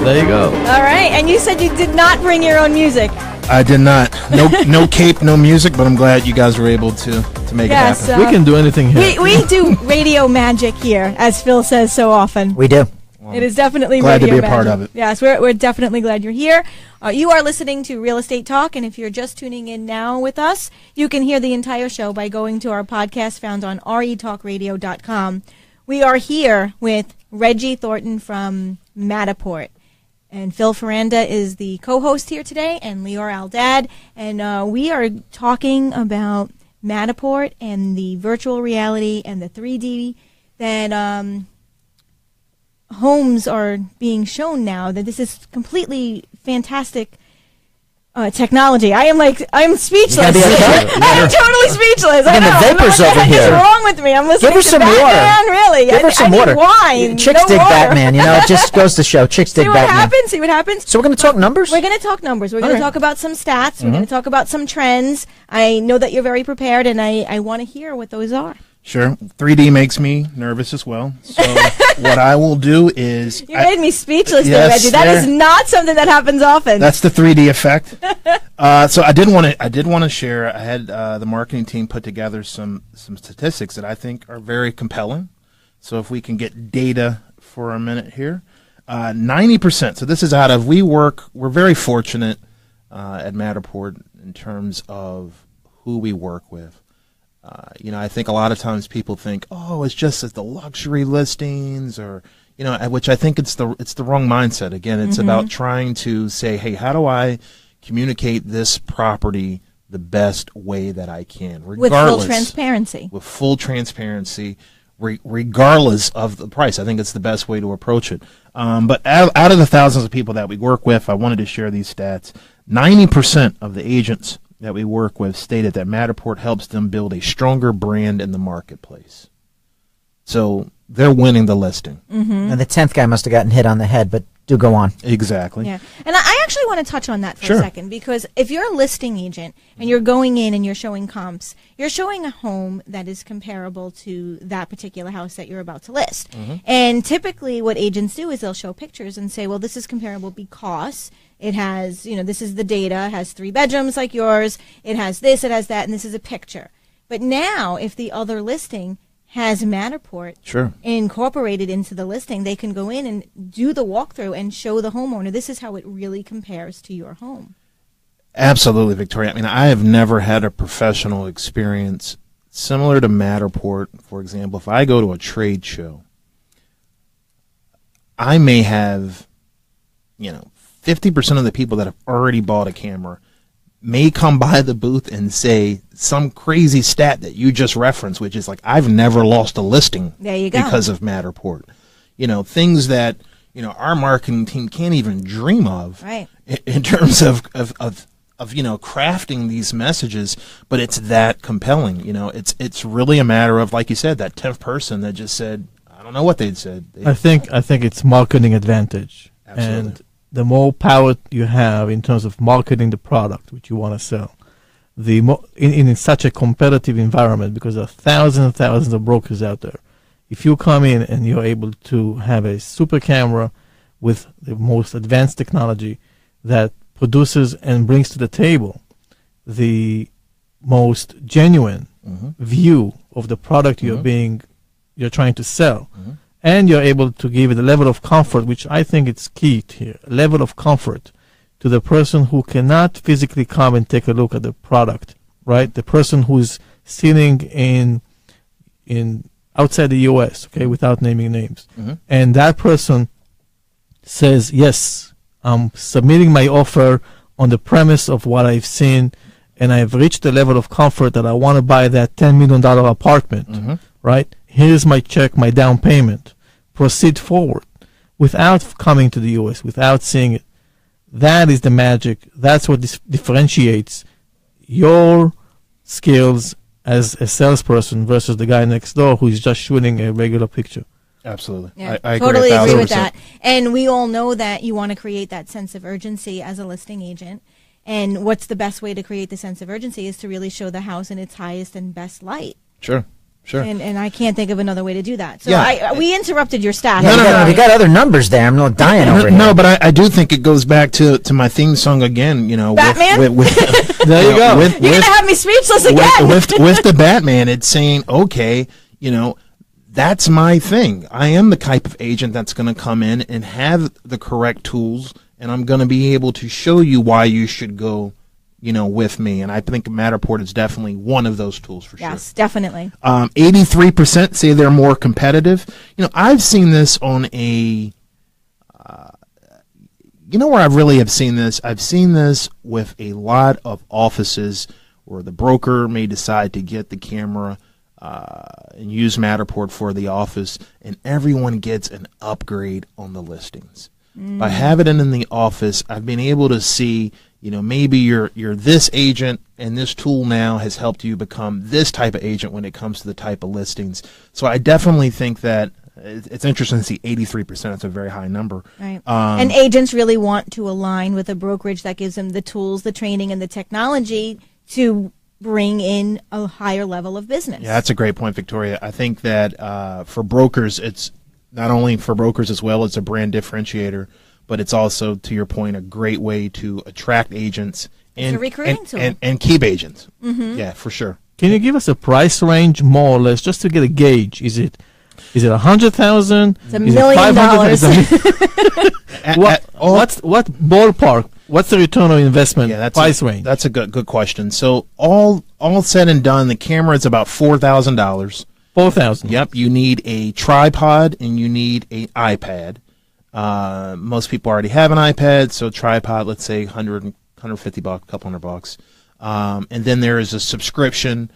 There you go. All right, and you said you did not bring your own music. I did not. No cape, no music, but I'm glad you guys were able to make it happen. We can do anything here. We do radio magic here, as Phil says so often. We do. Well, it is definitely glad radio to be a part magic. of it. Yes, we're definitely glad you're here. You are listening to Real Estate Talk, and if you're just tuning in now with us, you can hear the entire show by going to our podcast found on retalkradio.com. We are here with Reggie Thornton from Matterport. And Phil Faranda is the co-host here today, and Lior Aldad. And we are talking about Matterport and the virtual reality and the 3D that homes are being shown now. That this is completely fantastic technology. I'm speechless. I'm totally speechless. I know. The vapors over here. What's wrong with me? I'm listening Give her to some Batman, water. Really. Give her some water. Wine. Chicks dig water. Batman. It just goes to show. Chicks dig Batman. See what happens. So we're going to talk numbers? We're going to talk numbers. We're going to talk about some stats. We're going to talk about some trends. I know that you're very prepared, and I want to hear what those are. Sure. 3D makes me nervous as well. So what I will do is... You made me speechless yes, there, Reggie. That is not something that happens often. That's the 3D effect. So I did want to share. I had the marketing team put together some statistics that I think are very compelling. So if we can get data for a minute here. 90%. So this is we're very fortunate at Matterport in terms of who we work with. I think a lot of times people think, oh, it's just the luxury listings, or which I think it's the wrong mindset. Again, it's about trying to say, hey, how do I communicate this property the best way that I can, with full transparency. With full transparency, regardless of the price. I think it's the best way to approach it. But out of the thousands of people that we work with, I wanted to share these stats. 90% of the agents that we work with stated that Matterport helps them build a stronger brand in the marketplace. So they're winning the listing. And the 10th guy must have gotten hit on the head, but do go on. Exactly. Yeah. And I actually want to touch on that for a second, because if you're a listing agent and you're going in and you're showing comps, you're showing a home that is comparable to that particular house that you're about to list. And typically what agents do is they'll show pictures and say, well, this is comparable because it has, this is the data, it has 3 bedrooms like yours, it has this, it has that, and this is a picture. But now if the other listing has Matterport incorporated into the listing, they can go in and do the walkthrough and show the homeowner, this is how it really compares to your home. Absolutely, Victoria. I mean, I have never had a professional experience similar to Matterport. For example, if I go to a trade show, I may have, 50% of the people that have already bought a camera may come by the booth and say some crazy stat that you just referenced, which is like, I've never lost a listing because of Matterport. Things that, our marketing team can't even dream of in terms of crafting these messages, but it's that compelling. It's really a matter of, like you said, that 10th person that just said, I don't know what they'd said. I think it's marketing advantage. Absolutely. And the more power you have in terms of marketing the product which you want to sell, the more in such a competitive environment, because there are thousands and thousands of brokers out there. If you come in and you're able to have a super camera with the most advanced technology that produces and brings to the table the most genuine view of the product you're trying to sell, and you're able to give it a level of comfort, which I think it's key here, a level of comfort to the person who cannot physically come and take a look at the product, right? The person who's sitting in outside the U.S., okay, without naming names, and that person says, yes, I'm submitting my offer on the premise of what I've seen, and I've reached the level of comfort that I want to buy that $10 million apartment, right? Here's my check, my down payment. Proceed forward without coming to the U.S., without seeing it. That is the magic. That's what differentiates your skills as a salesperson versus the guy next door who's just shooting a regular picture. Absolutely. Yeah, I totally agree with 1,000%. that. And we all know that you want to create that sense of urgency as a listing agent. And what's the best way to create the sense of urgency is to really show the house in its highest and best light. Sure. And I can't think of another way to do that. So Yeah. we interrupted your stats. We got other numbers there. I'm not dying over here. No, but I do think it goes back to my theme song again. Batman? With There you go. You're going to have me speechless again. with the Batman, it's saying, okay, that's my thing. I am the type of agent that's going to come in and have the correct tools, and I'm going to be able to show you why you should go, with me. And I think Matterport is definitely one of those tools for sure. Yes, definitely. 83% say they're more competitive. I've seen this on a, where I really have seen this? I've seen this with a lot of offices where the broker may decide to get the camera and use Matterport for the office, and everyone gets an upgrade on the listings. By having it in the office, I've been able to see, maybe you're this agent, and this tool now has helped you become this type of agent when it comes to the type of listings. So I definitely think that it's interesting to see 83%. It's a very high number. Right. And agents really want to align with a brokerage that gives them the tools, the training, and the technology to bring in a higher level of business. Yeah, that's a great point, Victoria. I think that for brokers, it's not only for brokers as well, it's a brand differentiator, but it's also, to your point, a great way to attract agents and keep agents. Yeah, for sure. Can you give us a price range, more or less, just to get a gauge? Is it $100,000? It's $1 million. What ballpark What's the return on investment price range? That's a good question. So all said and done, the camera is about $4,000. $4,000. Yep. You need a tripod and you need an iPad. Most people already have an iPad, so tripod, let's say $150, a couple $100. And then there is a subscription,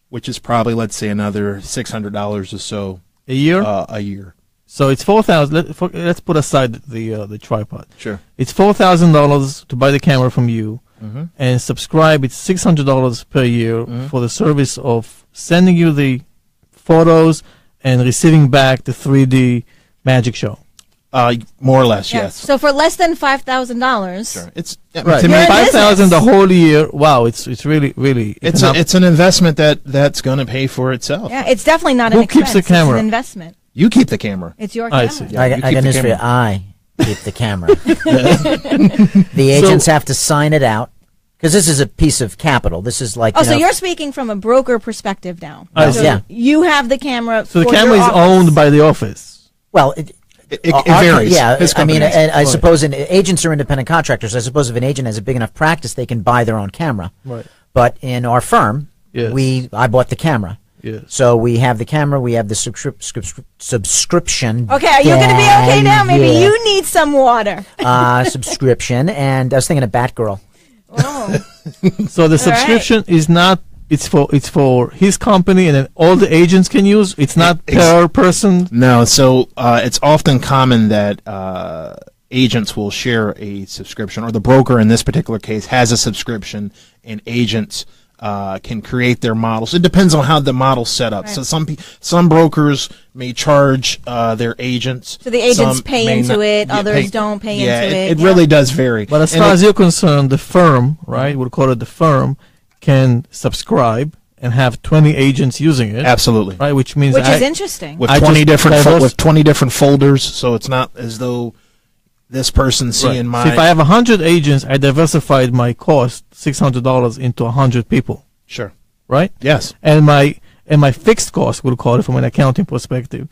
which is probably, let's say, another $600 or so a year. A year. So it's $4,000. Let's put aside the tripod. Sure. It's $4,000 to buy the camera from you, and subscribe. It's $600 per year for the service of sending you the photos and receiving back the 3D magic show. More or less, yes. So for less than $5,000, Sure. It's right. to me, $5,000 the whole year. Wow, it's really it's an investment that's going to pay for itself. yeah, it's definitely not Who an expense. keeps the camera? It's an investment. You keep the camera. It's your I camera. see. Yeah, I you got keep the news for you. camera. I keep the camera. The agents have to sign it out because this is a piece of capital. This is like Oh, so you're speaking from a broker perspective now. I So see. Yeah. you have the camera. So the for camera your is office. owned by the office. well. It Our varies. Yeah, His I mean, company is. I suppose agents are independent contractors. I suppose if an agent has a big enough practice, they can buy their own camera. Right. But in our firm, Yes. I bought the camera. Yes. So we have the camera, we have the subscription. Okay, are you going to be okay now? Maybe Yeah. you need some water. Subscription, and I was thinking of Batgirl. Oh. So the subscription is not. It's for his company, and then all the agents can use. It's not per person. No, so it's often common that agents will share a subscription, or the broker in this particular case has a subscription, and agents can create their models. It depends on how the model's set up. Right. So some brokers may charge their agents. So the agents some pay may into not- it, yeah, others don't pay yeah, into it. It really does vary. But as And far as you're concerned, the firm, right? We'll call it the firm, can subscribe and have 20 agents using it. absolutely. Right, which means Which is interesting. With I 20 just different diverse- with 20 different folders, so it's not as though this person's seeing my. So if I have 100 agents, I diversified my cost $600 into 100 people, Sure. right? Yes. And my fixed cost, we'll call it from an accounting perspective,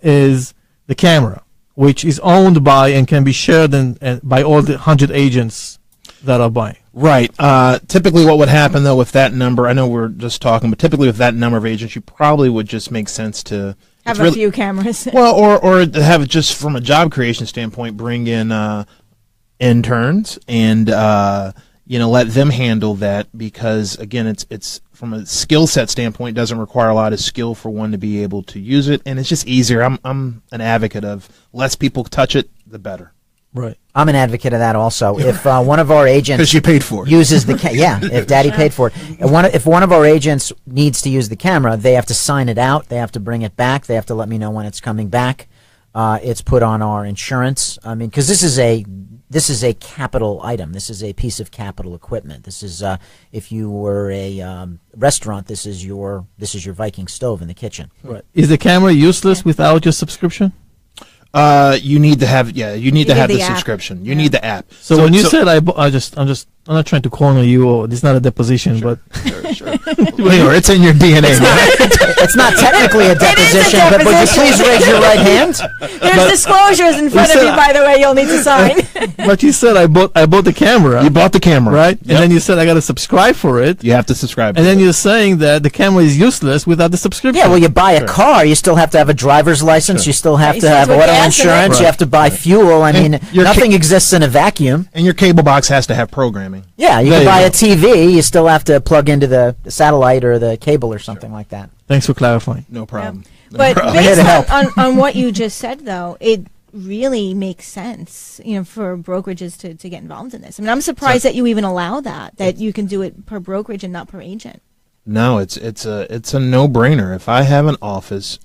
is the camera, which is owned by and can be shared and by all the 100 agents that are buying. Right. Typically, what would happen though with that number? I know we're just talking, but typically with that number of agents, you probably would just make sense to Have it's a really- few cameras. Well, or to have it just from a job creation standpoint, bring in interns and let them handle that, because again, it's from a skill set standpoint, doesn't require a lot of skill for one to be able to use it, and it's just easier. I'm an advocate of less people touch it, the better. Right. I'm an advocate of that also. If one of our agents Because you paid for it. uses the if Daddy paid for it, if one of our agents needs to use the camera, they have to sign it out. They have to bring it back. They have to let me know when it's coming back. It's put on our insurance. I mean, because this is a capital item. This is a piece of capital equipment. This is if you were a restaurant, this is your Viking stove in the kitchen. Right. Is the camera useless without your subscription? You need to have the app. subscription. You need the app. So when you said I'm not trying to corner you, or this is not a deposition, but sure. Well, it's in your DNA. It's not technically a deposition, but would you please raise your right hand? There's disclosures in front of you, by the way, you'll need to sign. but you said I bought the camera. You bought the camera, right? Yep. And then you said I got to subscribe for it. You have to subscribe. And then you're saying that the camera is useless without the subscription. Yeah, well, you buy a car, you still have to have a driver's license, you still have You to still have have to auto gas in it. insurance, you have to buy fuel. I mean, your nothing exists in a vacuum. And your cable box has to have programming. Yeah, you There can you buy go. a TV, you still have to plug into the satellite or the cable or something like that. Thanks for clarifying. No problem. No But problem. I'm here based to help. on what you just said, though, it really makes sense, for brokerages to get involved in this. I mean, I'm surprised that you even allow that you can do it per brokerage and not per agent. No, it's a no-brainer. If I have an office,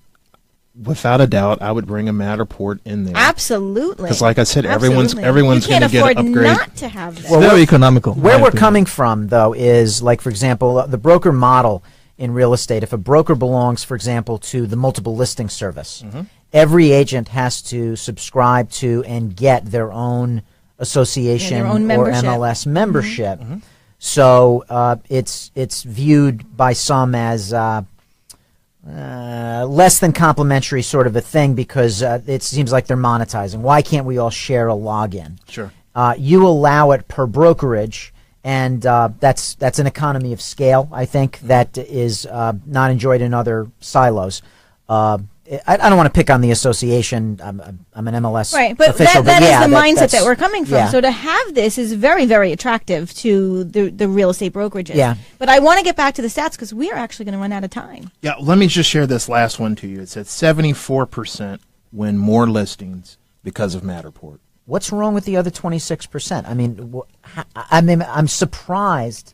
without a doubt, I would bring a Matterport in there. Absolutely. Because, like I said, Absolutely. everyone's you going to can't get afford an upgrade. not to have that. It's very economical. Where in my we're opinion. coming from, though, is like, for example, the broker model in real estate. If a broker belongs, for example, to the multiple listing service, every agent has to subscribe to and get their own association their own or membership. MLS membership. So it's viewed by some as less than complimentary sort of a thing, because it seems like they're monetizing. Why can't we all share a login? Sure. You allow it per brokerage, and that's an economy of scale, I think, that is not enjoyed in other silos. I don't want to pick on the association. I'm an MLS official, that yeah, is the mindset that we're coming from. Yeah. So to have this is very, very attractive to the real estate brokerages. Yeah. But I want to get back to the stats because we are actually going to run out of time. Yeah, let me just share this last one to you. It said 74% win more listings because of Matterport. What's wrong with the other 26%? I mean, I'm surprised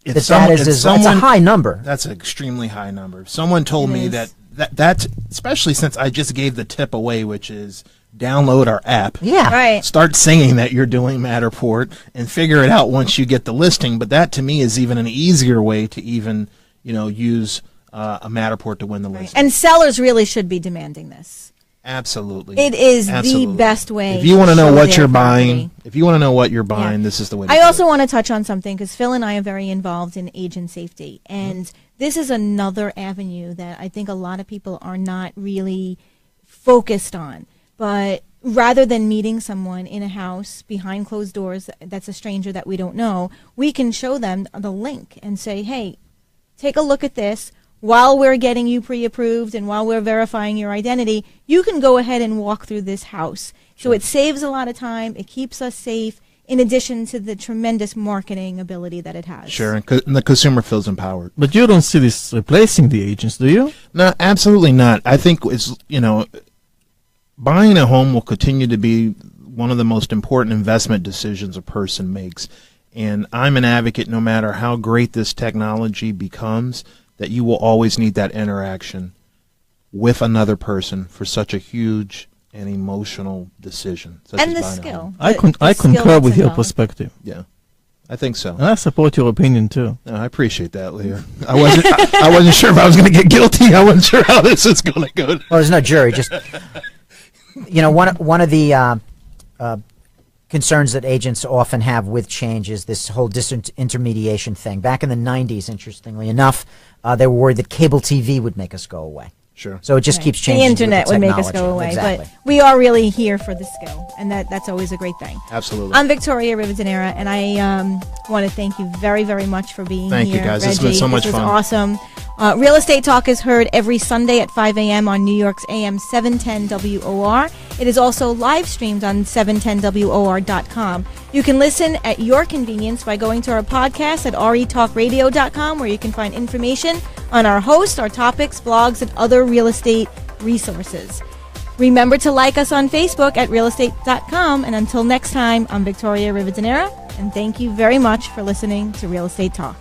that's a high number. That's an extremely high number. Someone told me that's especially since I just gave the tip away, which is download our app. Yeah. Right. Start saying that you're doing Matterport and figure it out once you get the listing. But that to me is even an easier way to even, use a Matterport to win the listing. And sellers really should be demanding this. Absolutely. It is the best way. If you want to know what you're buying, this is the way to I do also it. want to touch on something because Phil and I are very involved in agent safety. And this is another avenue that I think a lot of people are not really focused on. But rather than meeting someone in a house behind closed doors that's a stranger that we don't know, we can show them the link and say, hey, take a look at this. While we're getting you pre-approved and while we're verifying your identity, you can go ahead and walk through this house. So it saves a lot of time. It keeps us safe, in addition to the tremendous marketing ability that it has. Sure, and the consumer feels empowered. But you don't see this replacing the agents, do you? No, absolutely not. I think it's, buying a home will continue to be one of the most important investment decisions a person makes. And I'm an advocate, no matter how great this technology becomes, that you will always need that interaction with another person for such a huge and emotional decision. And the skill. I concur with your perspective. Yeah, I think so. And I support your opinion too. No, I appreciate that, Leah. I wasn't sure if I was going to get guilty. I wasn't sure how this is going to go. Well, there's no jury. Just one of the concerns that agents often have with change is this whole disintermediation thing. Back in the 90s, interestingly enough, they were worried that cable TV would make us go away. Sure. So it just keeps changing. The internet would make us go away. Exactly. But we are really here for the skill, and that's always a great thing. Absolutely. I'm Victoria Rivadeneira, and I want to thank you very, very much for being here. Thank you, guys. Reggie. It's been so much fun. This was awesome. Real Estate Talk is heard every Sunday at 5 a.m. on New York's AM 710 WOR. It is also live streamed on 710WOR.com. You can listen at your convenience by going to our podcast at retalkradio.com, where you can find information on our hosts, our topics, blogs, and other real estate resources. Remember to like us on Facebook at realestate.com. And until next time, I'm Victoria Rivadeneira, and thank you very much for listening to Real Estate Talk.